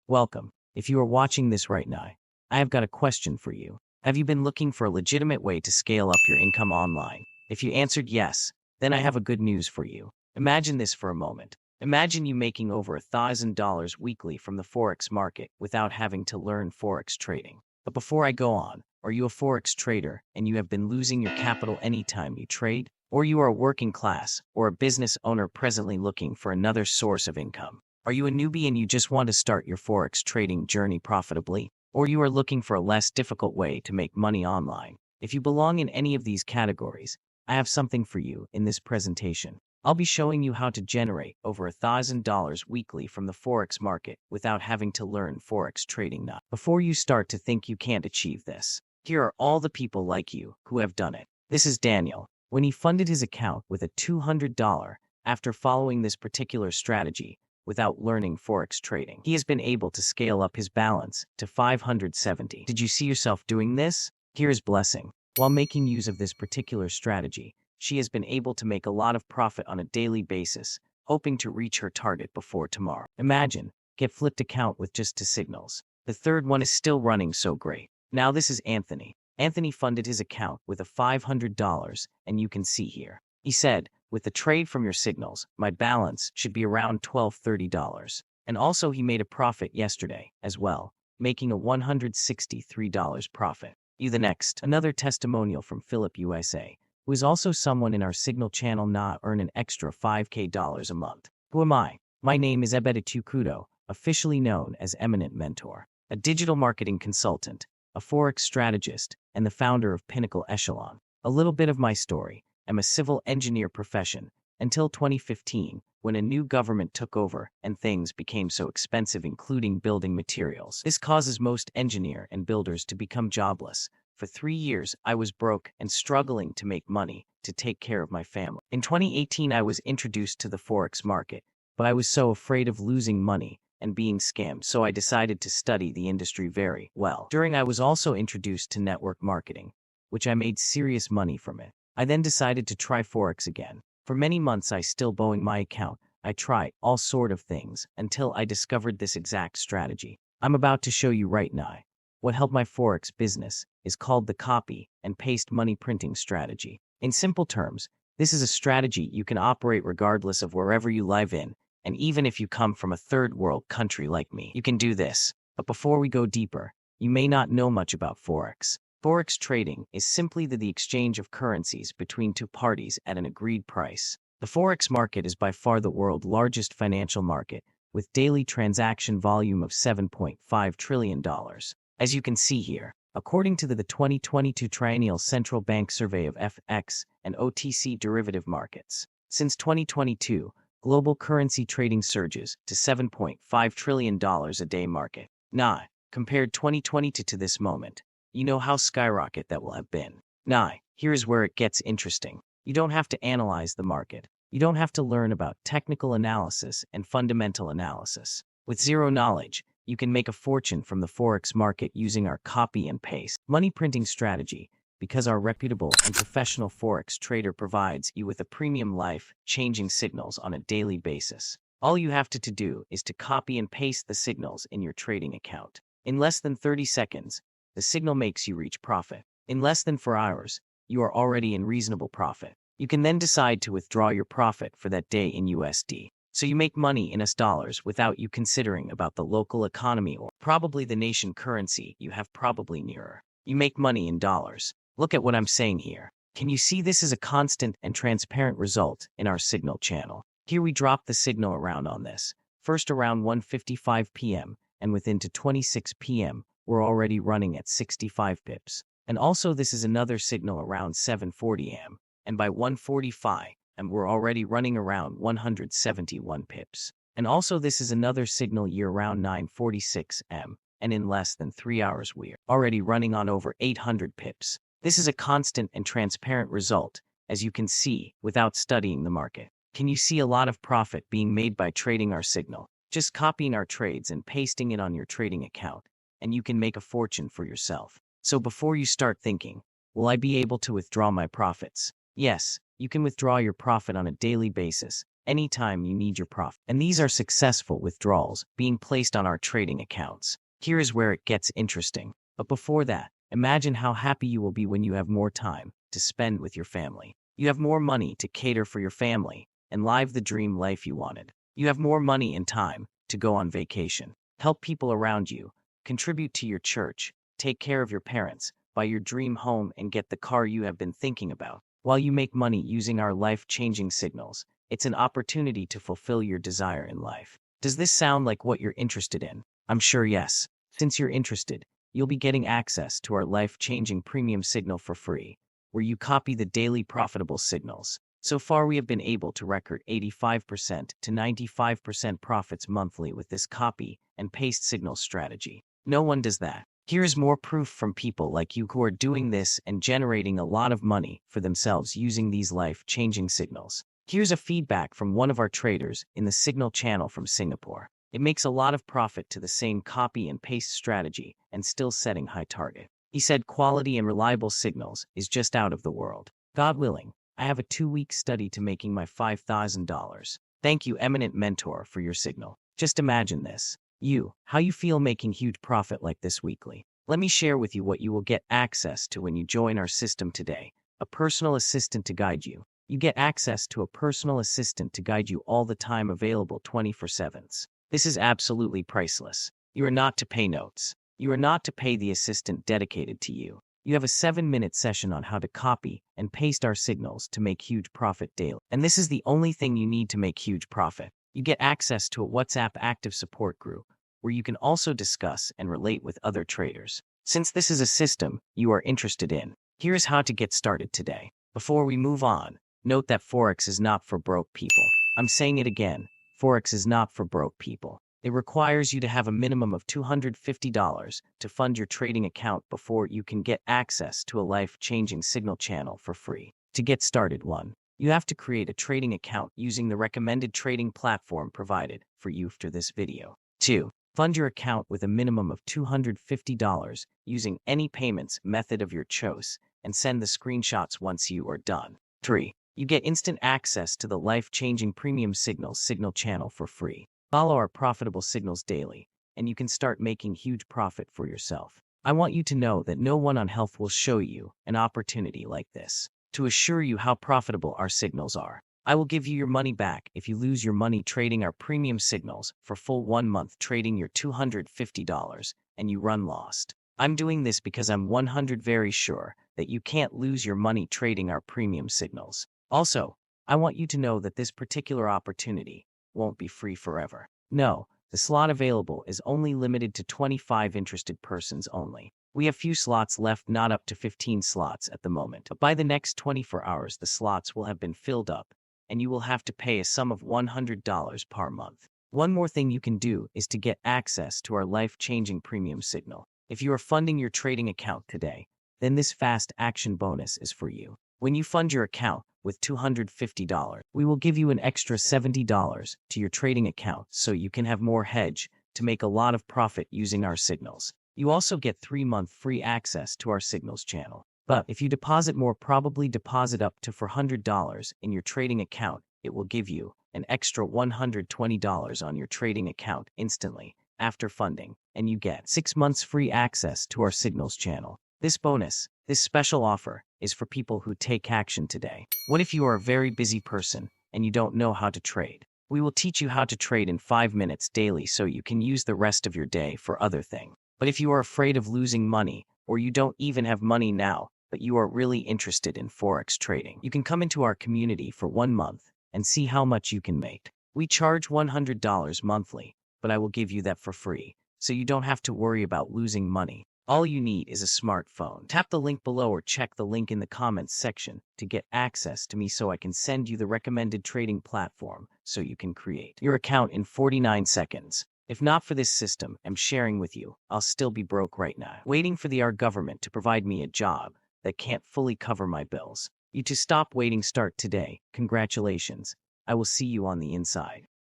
Welcome. If you are watching this right now, I have got a question for you. Have you been looking for a legitimate way to scale up your income online? If you answered yes, then I have a good news for you. Imagine this for a moment. Imagine you making over $1,000 weekly from the Forex market without having to learn Forex trading. But before I go on, are you a Forex trader and you have been losing your capital anytime you trade? Or you are a working class or a business owner presently looking for another source of income? Are you a newbie and you just want to start your Forex trading journey profitably? Or you are looking for a less difficult way to make money online? If you belong in any of these categories, I have something for you in this presentation. I'll be showing you how to generate over $1,000 weekly from the Forex market without having to learn Forex trading now. Before you start to think you can't achieve this, here are all the people like you who have done it. This is Daniel. When he funded his account with a $200 after following this particular strategy, without learning Forex trading, he has been able to scale up his balance to 570. Did you see yourself doing this? Here is Blessing. While making use of this particular strategy, she has been able to make a lot of profit on a daily basis, hoping to reach her target before tomorrow. Imagine, get flipped account with just 2 signals. The third one is still running so great. Now this is Anthony. Anthony funded his account with a $500, and you can see here. He said, with the trade from your signals, my balance should be around $1,230. And also he made a profit yesterday as well, making a $163 profit. You the next. Another testimonial from Philip USA, who is also someone in our Signal channel earn an extra $5K a month. Who am I? My name is Ebeditu Kudo, officially known as Eminent Mentor, a digital marketing consultant, a Forex strategist, and the founder of Pinnacle Echelon. A little bit of my story. I'm a civil engineer profession until 2015, when a new government took over and things became so expensive, including building materials. This causes most engineer and builders to become jobless. For 3 years, I was broke and struggling to make money to take care of my family. In 2018, I was introduced to the Forex market, but I was so afraid of losing money and being scammed, so I decided to study the industry very well. I was also introduced to network marketing, which I made serious money from it. I then decided to try Forex again. For many months I still bowing my account. I tried all sort of things until I discovered this exact strategy I'm about to show you right now. What helped my Forex business is called the copy and paste money printing strategy. In simple terms, this is a strategy you can operate regardless of wherever you live in, and even if you come from a third world country like me, you can do this. But before we go deeper, you may not know much about Forex. Forex trading is simply the exchange of currencies between 2 parties at an agreed price. The Forex market is by far the world's largest financial market, with daily transaction volume of $7.5 trillion. As you can see here, according to the 2022 Triennial Central Bank Survey of FX and OTC derivative markets, since 2022, global currency trading surges to $7.5 trillion a day market. Compared 2022 to this moment, you know how skyrocket that will have been. Here is where it gets interesting. You don't have to analyze the market. You don't have to learn about technical analysis and fundamental analysis. With zero knowledge, you can make a fortune from the Forex market using our copy and paste money printing strategy, because our reputable and professional Forex trader provides you with a premium life-changing signals on a daily basis. All you have to do is to copy and paste the signals in your trading account. In less than 30 seconds, the signal makes you reach profit. In less than 4 hours, you are already in reasonable profit. You can then decide to withdraw your profit for that day in USD. So you make money in US dollars without you considering about the local economy or probably the nation currency you have probably nearer. You make money in dollars. Look at what I'm saying here. Can you see this is a constant and transparent result in our Signal channel? Here we drop the signal around on this. First around 1:55 p.m. and within to 26 p.m. we're already running at 65 pips. And also this is another signal around 7:40 am, and by 1:45 am we're already running around 171 pips. And also this is another signal year around 9:46 am, and in less than 3 hours we're already running on over 800 pips. This is a constant and transparent result, as you can see, without studying the market. Can you see a lot of profit being made by trading our signal? Just copying our trades and pasting it on your trading account, and you can make a fortune for yourself. So before you start thinking, will I be able to withdraw my profits? Yes, you can withdraw your profit on a daily basis, anytime you need your profit. And these are successful withdrawals being placed on our trading accounts. Here is where it gets interesting. But before that, imagine how happy you will be when you have more time to spend with your family. You have more money to cater for your family and live the dream life you wanted. You have more money and time to go on vacation, help people around you, contribute to your church, take care of your parents, buy your dream home, and get the car you have been thinking about. While you make money using our life-changing signals, it's an opportunity to fulfill your desire in life. Does this sound like what you're interested in? I'm sure yes. Since you're interested, you'll be getting access to our life-changing premium signal for free, where you copy the daily profitable signals. So far, we have been able to record 85% to 95% profits monthly with this copy and paste signal strategy. No one does that. Here's more proof from people like you who are doing this and generating a lot of money for themselves using these life-changing signals. Here's a feedback from one of our traders in the signal channel from Singapore. It makes a lot of profit to the same copy and paste strategy and still setting high target. He said quality and reliable signals is just out of the world. God willing, I have a 2-week study to making my $5,000. Thank you, Eminent Mentor, for your signal. Just imagine this. How you feel making huge profit like this weekly. Let me share with you what you will get access to when you join our system today. A personal assistant to guide you. You get access to a personal assistant to guide you all the time, available 24/7. This is absolutely priceless. You are not to pay notes. You are not to pay the assistant dedicated to you. You have a 7-minute session on how to copy and paste our signals to make huge profit daily. And this is the only thing you need to make huge profit. You get access to a WhatsApp active support group where you can also discuss and relate with other traders. Since this is a system you are interested in, here's how to get started today. Before we move on, note that Forex is not for broke people. I'm saying it again, Forex is not for broke people. It requires you to have a minimum of $250 to fund your trading account before you can get access to a life-changing signal channel for free. To get started, 1. You have to create a trading account using the recommended trading platform provided for you after this video. 2. Fund your account with a minimum of $250 using any payments method of your choice and send the screenshots once you are done. 3. You get instant access to the life-changing premium signal channel for free. Follow our profitable signals daily, and you can start making huge profit for yourself. I want you to know that no one on health will show you an opportunity like this. To assure you how profitable our signals are, I will give you your money back if you lose your money trading our premium signals for full 1 month trading your $250 and you run lost. I'm doing this because I'm 100% very sure that you can't lose your money trading our premium signals. Also, I want you to know that this particular opportunity won't be free forever. No, the slot available is only limited to 25 interested persons only. We have few slots left, not up to 15 slots at the moment. But by the next 24 hours, the slots will have been filled up, and you will have to pay a sum of $100 per month. One more thing you can do is to get access to our life-changing premium signal. If you are funding your trading account today, then this fast action bonus is for you. When you fund your account with $250, we will give you an extra $70 to your trading account so you can have more hedge to make a lot of profit using our signals. You also get 3-month free access to our signals channel. But if you deposit more, probably deposit up to $400 in your trading account, it will give you an extra $120 on your trading account instantly after funding, and you get 6 months free access to our signals channel. This special offer is for people who take action today. What if you are a very busy person and you don't know how to trade? We will teach you how to trade in 5 minutes daily so you can use the rest of your day for other things. But if you are afraid of losing money, or you don't even have money now, but you are really interested in Forex trading, you can come into our community for 1 month and see how much you can make. We charge $100 monthly, but I will give you that for free, so you don't have to worry about losing money. All you need is a smartphone. Tap the link below or check the link in the comments section to get access to me so I can send you the recommended trading platform so you can create your account in 49 seconds. If not for this system I'm sharing with you, I'll still be broke right now, waiting for our government to provide me a job that can't fully cover my bills. You to stop waiting, start today. Congratulations. I will see you on the inside.